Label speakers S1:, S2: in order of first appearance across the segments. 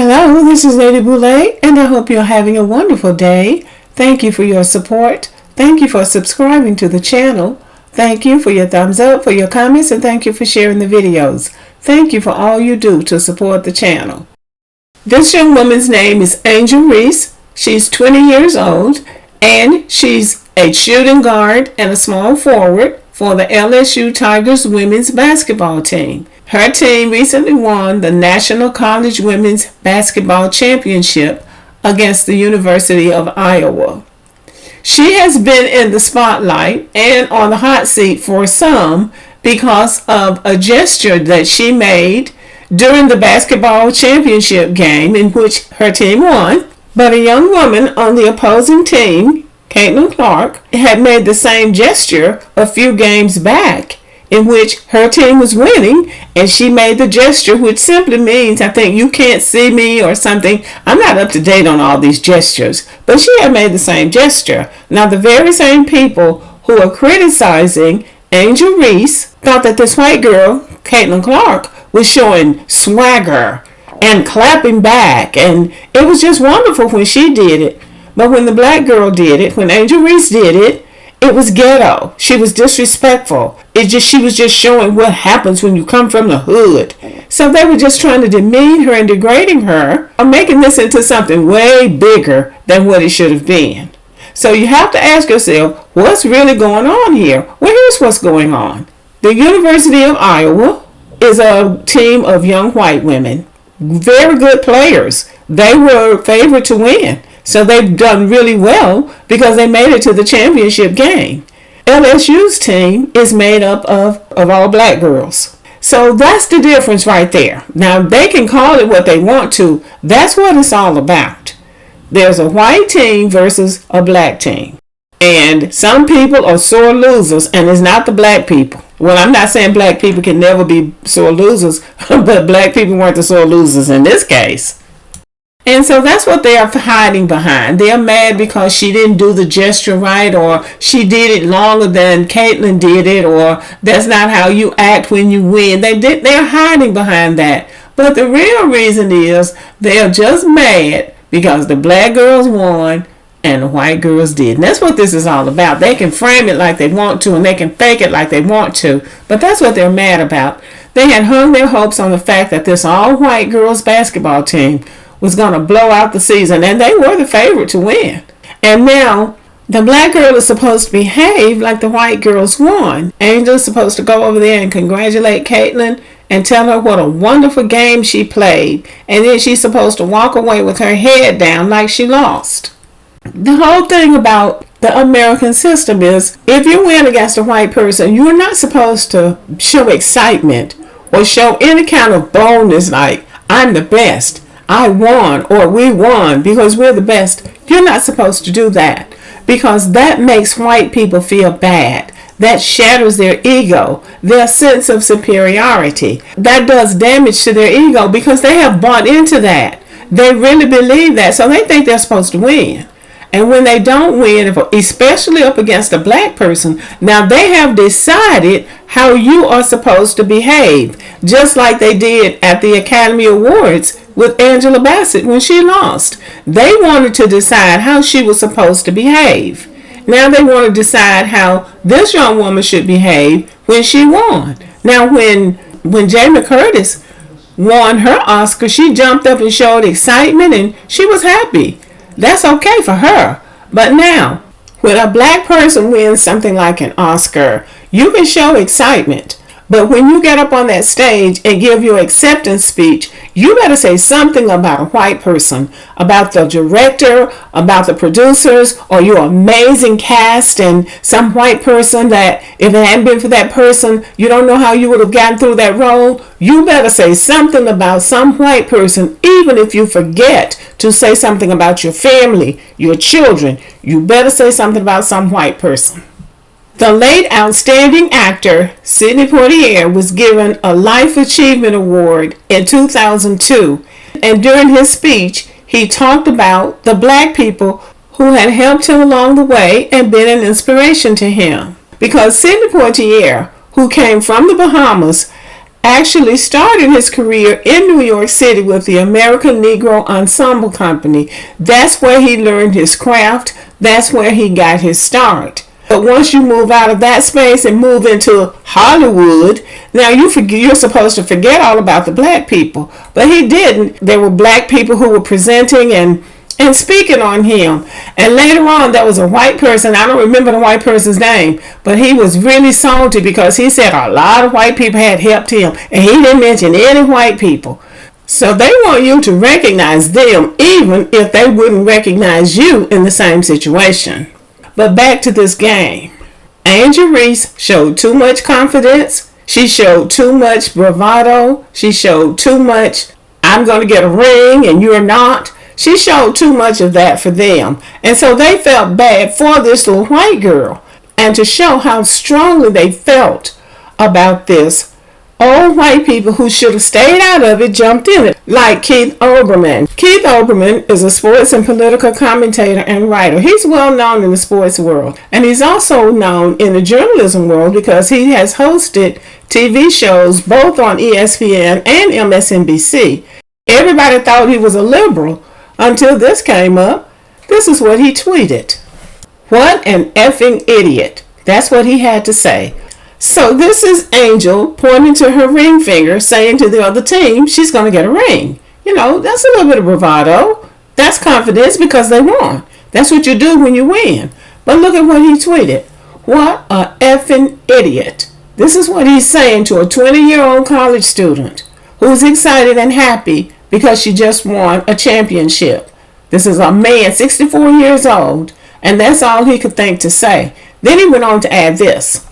S1: Hello, this is Lady Boulay, and I hope you're having a wonderful day. Thank you for your support. Thank you for subscribing to the channel. Thank you for your thumbs up, for your comments, and thank you for sharing the videos. Thank you for all you do to support the channel. This young woman's name is Angel Reese. She's 20 years old, and she's a shooting guard and a small forward for the LSU Tigers women's basketball team. Her team recently won the National College Women's Basketball Championship against the University of Iowa. She has been in the spotlight and on the hot seat for some because of a gesture that she made during the basketball championship game in which her team won. But a young woman on the opposing team, Caitlyn, had made the same gesture a few games back, in which her team was winning, and she made the gesture, which simply means, I think, you can't see me or something. I'm not up to date on all these gestures, but she had made the same gesture. Now, the very same people who are criticizing Angel Reese thought that this white girl, Caitlyn was showing swagger and clapping back, and it was just wonderful when she did it. But when the black girl did it, when Angel Reese did it, it was ghetto. She was disrespectful. She was just showing what happens when you come from the hood. So they were just trying to demean her and degrading her, or making this into something way bigger than what it should have been. So you have to ask yourself, what's really going on here? Well, here's what's going on. The University of Iowa is a team of young white women, very good players. They were favored to win. So they've done really well because they made it to the championship game. LSU's team is made up of all black girls. So that's the difference right there. Now, they can call it what they want to. That's what it's all about. There's a white team versus a black team. And some people are sore losers, and it's not the black people. Well, I'm not saying black people can never be sore losers, but black people weren't the sore losers in this case. And so that's what they are hiding behind. They're mad because she didn't do the gesture right, or she did it longer than Caitlyn did it, or that's not how you act when you win. They're hiding behind that. But the real reason is they're just mad because the black girls won and the white girls didn't. That's what this is all about. They can frame it like they want to, and they can fake it like they want to, but that's what they're mad about. They had hung their hopes on the fact that this all-white girls basketball team was going to blow out the season, and they were the favorite to win. And now the black girl is supposed to behave like the white girls won. Angel's supposed to go over there and congratulate Caitlyn and tell her what a wonderful game she played, and then she's supposed to walk away with her head down like she lost. The whole thing about the American system is, if you win against a white person, you're not supposed to show excitement or show any kind of boldness like, I'm the best, I won, or we won because we're the best. You're not supposed to do that, because that makes white people feel bad. That shatters their ego, their sense of superiority. That does damage to their ego because they have bought into that. They really believe that, so they think they're supposed to win. And when they don't win, especially up against a black person, now they have decided how you are supposed to behave, just like they did at the Academy Awards with Angela Bassett when she lost. They wanted to decide how she was supposed to behave. Now they want to decide how this young woman should behave when she won. Now when Jamie Curtis won her Oscar, she jumped up and showed excitement, and she was happy. That's okay for her. But now, when a black person wins something like an Oscar, you can show excitement. But when you get up on that stage and give your acceptance speech, you better say something about a white person, about the director, about the producers, or your amazing cast, and some white person that if it hadn't been for that person, you don't know how you would have gotten through that role. You better say something about some white person, even if you forget to say something about your family, your children. You better say something about some white person. The late outstanding actor Sidney Poitier was given a Life Achievement Award in 2002, and during his speech he talked about the black people who had helped him along the way and been an inspiration to him. Because Sidney Poitier, who came from the Bahamas, actually started his career in New York City with the American Negro Ensemble Company. That's where he learned his craft. That's where he got his start. But once you move out of that space and move into Hollywood, now you're supposed to forget all about the black people. But he didn't. There were black people who were presenting and speaking on him. And later on, there was a white person. I don't remember the white person's name, but he was really salty because he said a lot of white people had helped him, and he didn't mention any white people. So they want you to recognize them, even if they wouldn't recognize you in the same situation. But back to this game. Angel Reese showed too much confidence. She showed too much bravado. She showed too much, I'm going to get a ring and you're not. She showed too much of that for them. And so they felt bad for this little white girl. And to show how strongly they felt about this, all white people who should have stayed out of it jumped in it, like Keith Olbermann. Keith Olbermann is a sports and political commentator and writer. He's well known in the sports world, and he's also known in the journalism world because he has hosted TV shows both on ESPN and MSNBC. Everybody thought he was a liberal until this came up. This is what he tweeted. "What an effing idiot." That's what he had to say. So this is Angel pointing to her ring finger, saying to the other team, she's going to get a ring. You know, that's a little bit of bravado. That's confidence because they won. That's what you do when you win. But look at what he tweeted. What a effing idiot. This is what he's saying to a 20-year-old college student who's excited and happy because she just won a championship. This is a man, 64 years old, and that's all he could think to say. Then he went on to add this.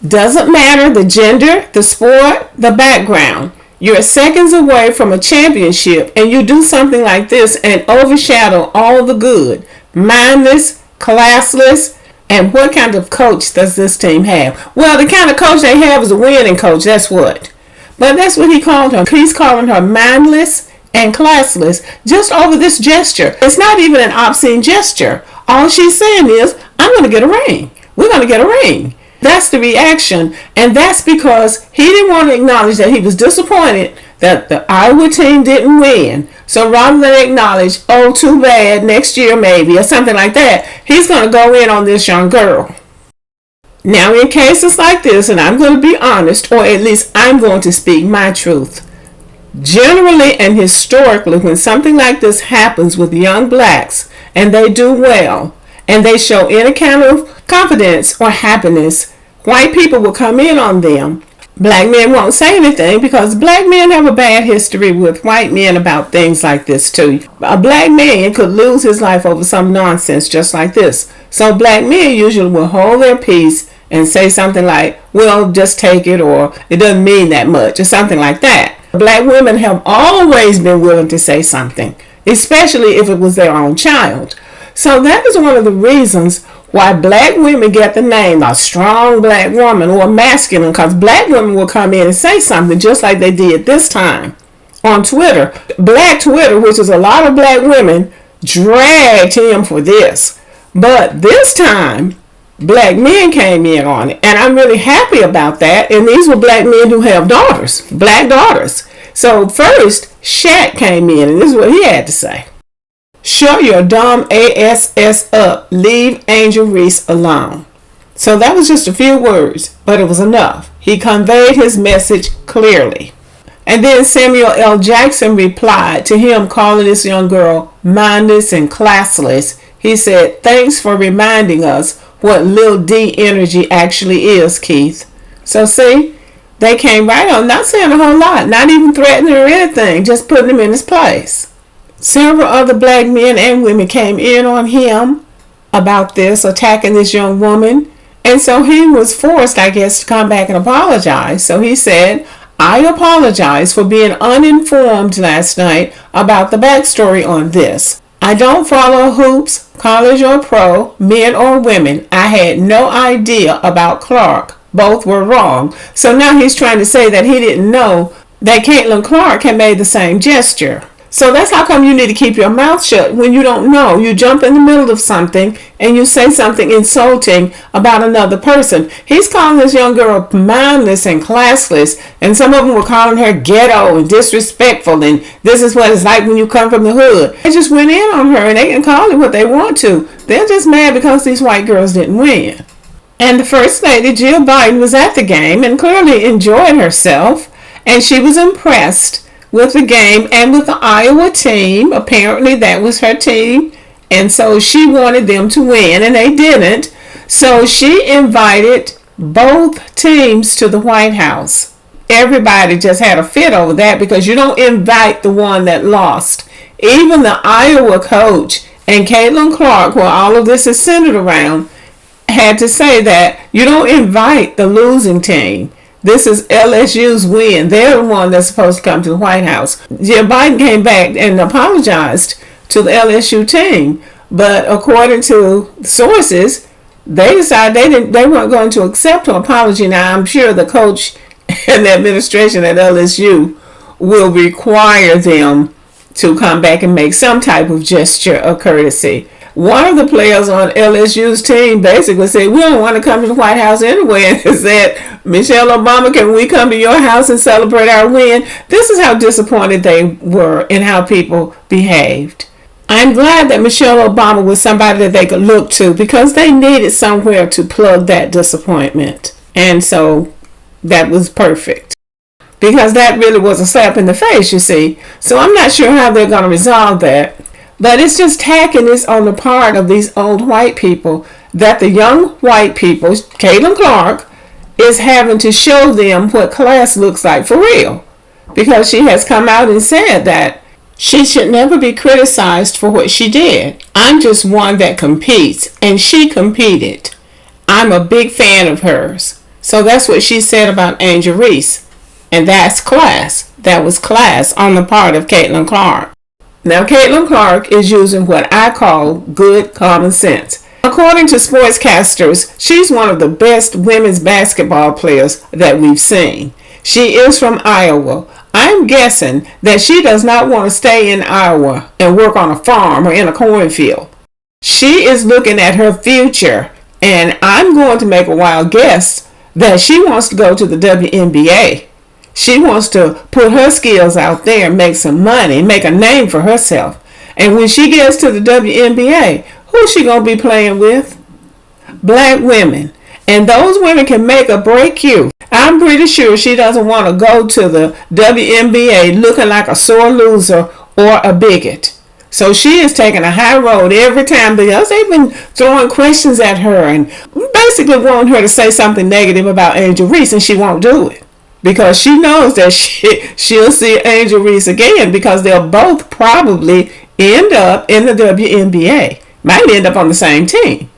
S1: Doesn't matter the gender, the sport, the background. You're seconds away from a championship and you do something like this and overshadow all the good. Mindless, classless, and what kind of coach does this team have? Well, the kind of coach they have is a winning coach, that's what. But that's what he called her. He's calling her mindless and classless just over this gesture. It's not even an obscene gesture. All she's saying is, I'm going to get a ring. We're going to get a ring. That's the reaction, and that's because he didn't want to acknowledge that he was disappointed that the Iowa team didn't win. So rather than acknowledge, oh, too bad, next year maybe, or something like that, he's going to go in on this young girl. Now, in cases like this, and I'm going to be honest, or at least I'm going to speak my truth, generally and historically, when something like this happens with young blacks, and they do well, and they show any kind of confidence or happiness, white people will come in on them. Black men won't say anything because black men have a bad history with white men about things like this too. A black man could lose his life over some nonsense just like this. So black men usually will hold their peace and say something like, well, just take it, or it doesn't mean that much, or something like that. Black women have always been willing to say something, especially if it was their own child. So that is one of the reasons why black women get the name a strong black woman or masculine, because black women will come in and say something just like they did this time on Twitter. Black Twitter, which is a lot of black women, dragged him for this. But this time, black men came in on it, and I'm really happy about that. And these were black men who have daughters, black daughters. So first, Shaq came in, and this is what he had to say. Show your dumb ass up. Leave Angel Reese alone. So that was just a few words, but it was enough. He conveyed his message clearly. And then Samuel L. Jackson replied to him calling this young girl mindless and classless. He said, thanks for reminding us what Lil D energy actually is, Keith. So see, they came right on, not saying a whole lot, not even threatening or anything, just putting him in his place. Several other black men and women came in on him about this, attacking this young woman. And so he was forced, I guess, to come back and apologize. So he said, I apologize for being uninformed last night about the backstory on this. I don't follow hoops, college or pro, men or women. I had no idea about Clark. Both were wrong. So now he's trying to say that he didn't know that Caitlyn Clark had made the same gesture. So that's how come you need to keep your mouth shut when you don't know. You jump in the middle of something and you say something insulting about another person. He's calling this young girl mindless and classless, and some of them were calling her ghetto and disrespectful, and this is what it's like when you come from the hood. They just went in on her, and they can call it what they want to. They're just mad because these white girls didn't win. And the First Lady, Jill Biden, was at the game and clearly enjoyed herself, and she was impressed with the game and with the Iowa team. Apparently that was her team, and so she wanted them to win, and they didn't. So she invited both teams to the White House. Everybody just had a fit over that because you don't invite the one that lost. Even the Iowa coach and Caitlyn Clark, where all of this is centered around, had to say that you don't invite the losing team. This is LSU's win. They're the one that's supposed to come to the White House. Jill Biden came back and apologized to the LSU team, but according to sources, they decided they weren't going to accept her apology. Now, I'm sure the coach and the administration at LSU will require them to come back and make some type of gesture of courtesy. One of the players on LSU's team basically said, we don't want to come to the White House anyway, and said, Michelle Obama, can we come to your house and celebrate our win? This is how disappointed they were in how people behaved. I'm glad that Michelle Obama was somebody that they could look to because they needed somewhere to plug that disappointment. And so that was perfect. Because that really was a slap in the face, you see. So I'm not sure how they're going to resolve that. But it's just tackiness on the part of these old white people that the young white people, Caitlyn Clark, is having to show them what class looks like for real. Because she has come out and said that she should never be criticized for what she did. I'm just one that competes, and she competed. I'm a big fan of hers. So that's what she said about Angel Reese. And that's class. That was class on the part of Caitlyn Clark. Now, Caitlyn Clark is using what I call good common sense. According to sportscasters, she's one of the best women's basketball players that we've seen. She is from Iowa. I'm guessing that she does not want to stay in Iowa and work on a farm or in a cornfield. She is looking at her future, and I'm going to make a wild guess that she wants to go to the WNBA. She wants to put her skills out there, make some money, make a name for herself. And when she gets to the WNBA, who's she going to be playing with? Black women. And those women can make or break you. I'm pretty sure she doesn't want to go to the WNBA looking like a sore loser or a bigot. So she is taking a high road every time because they've been throwing questions at her and basically wanting her to say something negative about Angel Reese, and she won't do it. Because she knows that she'll see Angel Reese again because they'll both probably end up in the WNBA. Might end up on the same team.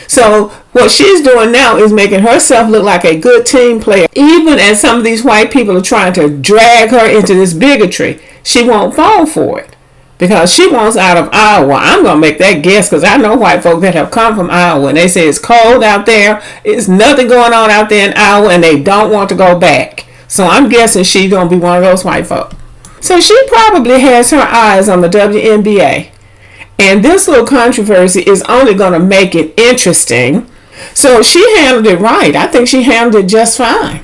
S1: So what she's doing now is making herself look like a good team player. Even as some of these white people are trying to drag her into this bigotry, she won't fall for it. Because she wants out of Iowa. I'm going to make that guess because I know white folk that have come from Iowa. And they say it's cold out there. It's nothing going on out there in Iowa. And they don't want to go back. So I'm guessing she's going to be one of those white folk. So she probably has her eyes on the WNBA. And this little controversy is only going to make it interesting. So she handled it right. I think she handled it just fine.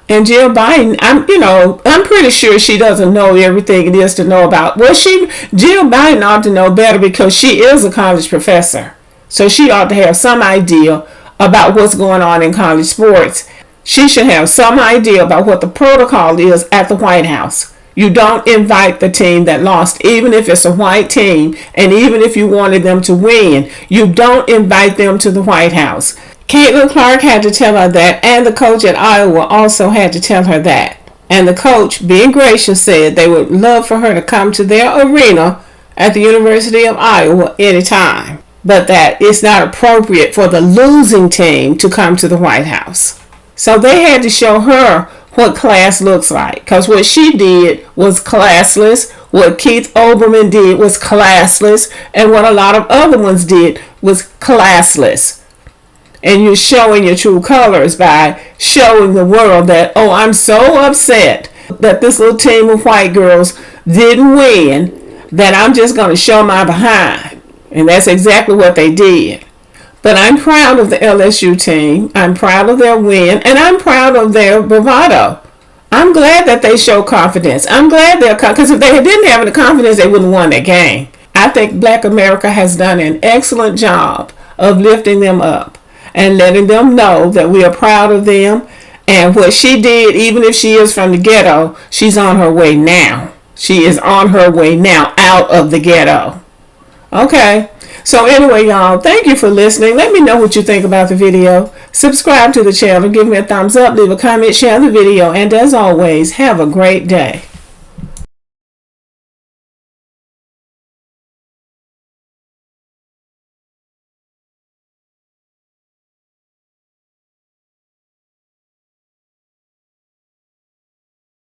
S1: And Jill Biden, I'm pretty sure she doesn't know everything it is to know about. Well, Jill Biden ought to know better because she is a college professor. So she ought to have some idea about what's going on in college sports. She should have some idea about what the protocol is at the White House. You don't invite the team that lost, even if it's a white team, and even if you wanted them to win. You don't invite them to the White House. Caitlyn Clark had to tell her that, and the coach at Iowa also had to tell her that. And the coach, being gracious, said they would love for her to come to their arena at the University of Iowa anytime, but that it's not appropriate for the losing team to come to the White House. So they had to show her what class looks like. Because what she did was classless. What Keith Olbermann did was classless. And what a lot of other ones did was classless. And you're showing your true colors by showing the world that, oh, I'm so upset that this little team of white girls didn't win. that I'm just going to show my behind. And that's exactly what they did. But I'm proud of the LSU team. I'm proud of their win. And I'm proud of their bravado. I'm glad that they show confidence. I'm glad because if they didn't have the confidence, they wouldn't have won that game. I think Black America has done an excellent job of lifting them up and letting them know that we are proud of them. And what she did, even if she is from the ghetto, she's on her way now. She is on her way now out of the ghetto. Okay. So anyway, y'all, thank you for listening. Let me know what you think about the video. Subscribe to the channel. Give me a thumbs up. Leave a comment. Share the video. And as always, have a great day.